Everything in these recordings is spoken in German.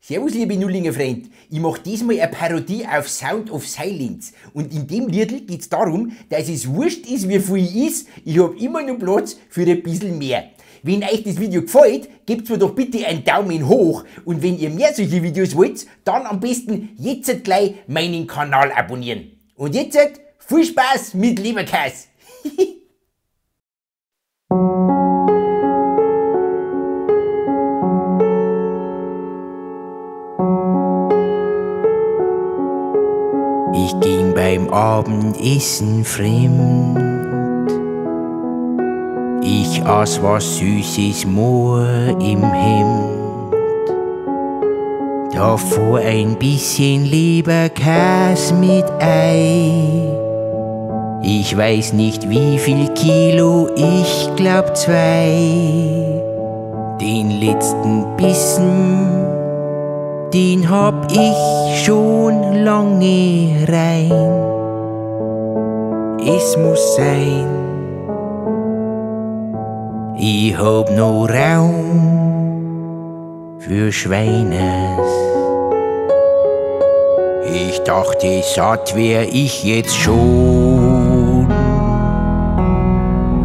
Servus, liebe Nullinger Freund. Ich mache diesmal eine Parodie auf Sound of Silence. Und in dem Liedl geht es darum, dass es wurscht ist, wie viel ich habe immer noch Platz für ein bisschen mehr. Wenn euch das Video gefällt, gebt mir doch bitte einen Daumen hoch. Und wenn ihr mehr solche Videos wollt, dann am besten jetzt gleich meinen Kanal abonnieren. Und jetzt viel Spaß mit Leberkäse. Ich ging beim Abendessen fremd. Ich aß was Süßes Moor im Hemd. Davor ein bisschen Leberkäse mit Ei. Ich weiß nicht wie viel Kilo, ich glaub 2. Den letzten Bissen, den hab ich schon lange rein. Es muss sein, ich hab noch Raum für Schweines. Ich dachte, satt wär ich jetzt schon,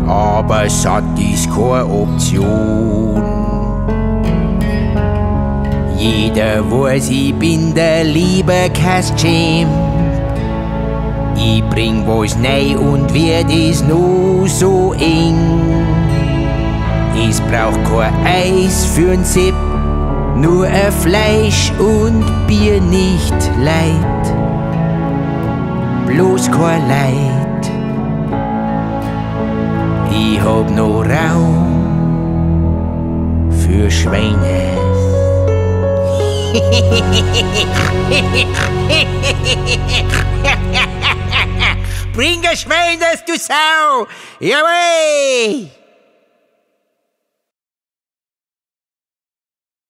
aber satt ist keine Option. Jeder weiß, ich bin der Leberkäse-Champ. Ich bring was neu und werd es nur so eng. Es braucht kein Eis für'n Sepp, nur ein Fleisch und Bier, nicht Leid, bloß kein Leid. Ich hab noch Raum für Schweine. Bring ein Schwein, das du Sau! Jawohl!